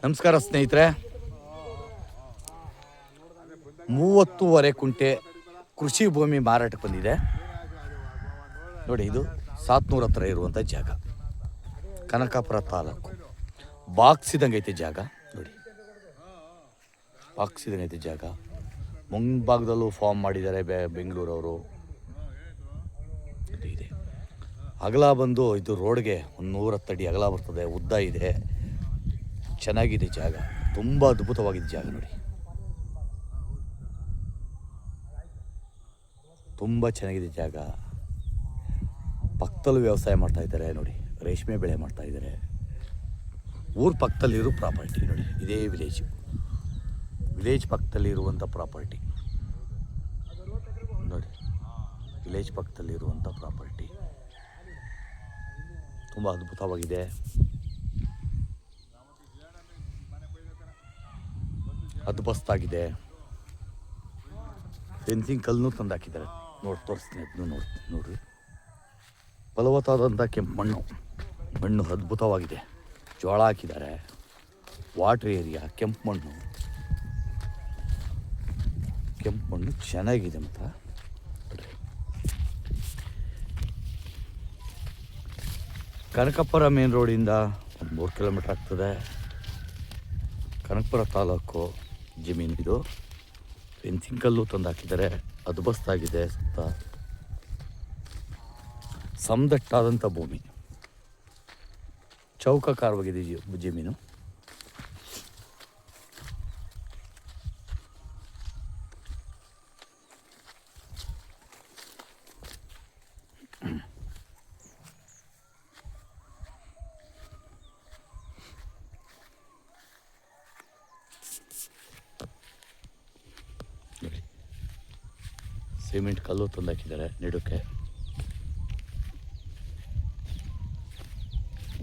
ನಮಸ್ಕಾರ ಸ್ನೇಹಿತರೆ. 30 ಕುಂಟೆ ಕೃಷಿ ಭೂಮಿ ಮಾರಾಟಕ್ಕೆ ಬಂದಿದೆ ನೋಡಿ. ಇದು ಸಾತ್ನೂರ ಹತ್ರ ಇರುವಂಥ ಜಾಗ, ಕನಕಾಪುರ ತಾಲೂಕು. ಬಾಕ್ಸಿದಂಗೈತೆ ಜಾಗ ನೋಡಿ, ಬಾಕ್ಸಿದಂಗೈತೆ ಜಾಗ. ಮುಂಭಾಗದಲ್ಲೂ ಫಾರ್ಮ್ ಮಾಡಿದ್ದಾರೆ ಬೆಂಗಳೂರವರು. ಇದು ಇದೆ ಅಗಲ ಬಂದು, ಇದು ರೋಡ್ಗೆ 110 ಅಡಿ ಅಗಲ ಬರ್ತದೆ, ಉದ್ದ ಇದೆ, ಚೆನ್ನಾಗಿದೆ ಜಾಗ, ತುಂಬ ಅದ್ಭುತವಾಗಿದೆ ಜಾಗ ನೋಡಿ, ತುಂಬ ಚೆನ್ನಾಗಿದೆ ಜಾಗ. ಪಕ್ಕದಲ್ಲೂ ವ್ಯವಸಾಯ ಮಾಡ್ತಾ ಇದ್ದಾರೆ ನೋಡಿ, ರೇಷ್ಮೆ ಬೆಳೆ ಮಾಡ್ತಾ ಇದ್ದಾರೆ. ಊರ ಪಕ್ಕದಲ್ಲಿರೋ ಪ್ರಾಪರ್ಟಿ ನೋಡಿ, ಇದೇ ವಿಲೇಜ್ ಪಕ್ಕದಲ್ಲಿರುವಂಥ ಪ್ರಾಪರ್ಟಿ ನೋಡಿ, ವಿಲೇಜ್ ಪಕ್ಕದಲ್ಲಿರುವಂಥ ಪ್ರಾಪರ್ಟಿ ತುಂಬ ಅದ್ಭುತವಾಗಿದೆ. ಅದ್ಭುತವಾಗಿದೆ. ಫೆನ್ಸಿಂಗ್ ಕಲ್ಲನ್ನು ತಂದು ಹಾಕಿದ್ದಾರೆ ನೋಡಿ, ತೋರಿಸ್ತೀನಿ ಅದನ್ನು ನೋಡ್ರಿ. ಫಲವತ್ತಾದಂಥ ಕೆಂಪು ಮಣ್ಣು ಅದ್ಭುತವಾಗಿದೆ. ಜೋಳ ಹಾಕಿದ್ದಾರೆ, ವಾಟ್ರ್ ಏರಿಯಾ, ಕೆಂಪು ಮಣ್ಣು ಚೆನ್ನಾಗಿದೆ. ಮಾತ್ರ ಕನಕಪುರ ಮೇನ್ ರೋಡಿಂದ 3 ಕಿಲೋಮೀಟ್ರ್ ಆಗ್ತದೆ. ಕನಕಪುರ ತಾಲೂಕು ಜಮೀನು ಇದು. ಫೆನ್ಸಿಂಗ್ ಕಲ್ಲು ತಂದು ಹಾಕಿದ್ದಾರೆ, ಅದ್ಭುತವಾಗಿದೆ. ಸುತ್ತ ಸಮದಟ್ಟಾದಂಥ ಭೂಮಿ, ಚೌಕಾಕಾರವಾಗಿದೆ ಜಮೀನು. ಸಿಮೆಂಟ್ ಕಲ್ಲು ತಂದು ಹಾಕಿದ್ದಾರೆ ನೆಡಕ್ಕೆ.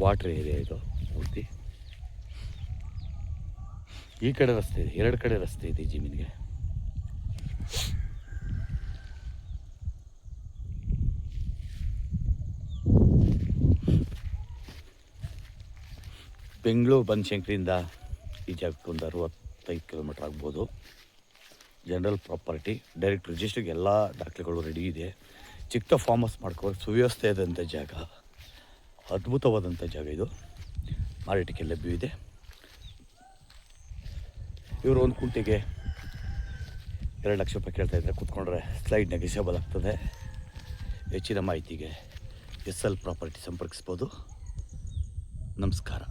ವಾಟ್ರ್ ಏರಿಯಾ ಇದು ಪೂರ್ತಿ. ಈ ಕಡೆ ರಸ್ತೆ ಇದೆ, 2 ಕಡೆ ರಸ್ತೆ ಇದೆ ಈ ಜಮೀನಿಗೆ. ಬೆಂಗಳೂರು ಬನಶಂಕರಿಯಿಂದ ಈ ಜಾಗಕ್ಕೆ ಒಂದು 65 ಕಿಲೋಮೀಟ್ರ್ ಆಗ್ಬೋದು. ಜನರಲ್ ಪ್ರಾಪರ್ಟಿ, ಡೈರೆಕ್ಟ್ ರಿಜಿಸ್ಟ್ರಿಗೆ ಎಲ್ಲ ದಾಖಲೆಗಳು ರೆಡಿ ಇದೆ. ಚಿಕ್ಕ ಫಾರ್ಮ್ ಹೌಸ್ ಮಾಡ್ಕೊಂಡು ಸುವ್ಯವಸ್ಥೆ ಆದಂಥ ಜಾಗ, ಅದ್ಭುತವಾದಂಥ ಜಾಗ ಇದು. ಮಾರಾಟಕ್ಕೆ ಲಭ್ಯವಿದೆ. ಇವರು 1 ಕುಂಟೆಗೆ 2 ಲಕ್ಷ ರೂಪಾಯಿ ಕೇಳ್ತಾಯಿದ್ದಾರೆ. ಕೂತ್ಕೊಂಡ್ರೆ ಸ್ಲೈಡ್ ನೆಗೆಸಬಲ್ ಆಗ್ತದೆ. ಹೆಚ್ಚಿನ ಮಾಹಿತಿಗೆ SL ಪ್ರಾಪರ್ಟಿ ಸಂಪರ್ಕಿಸ್ಬೋದು. ನಮಸ್ಕಾರ.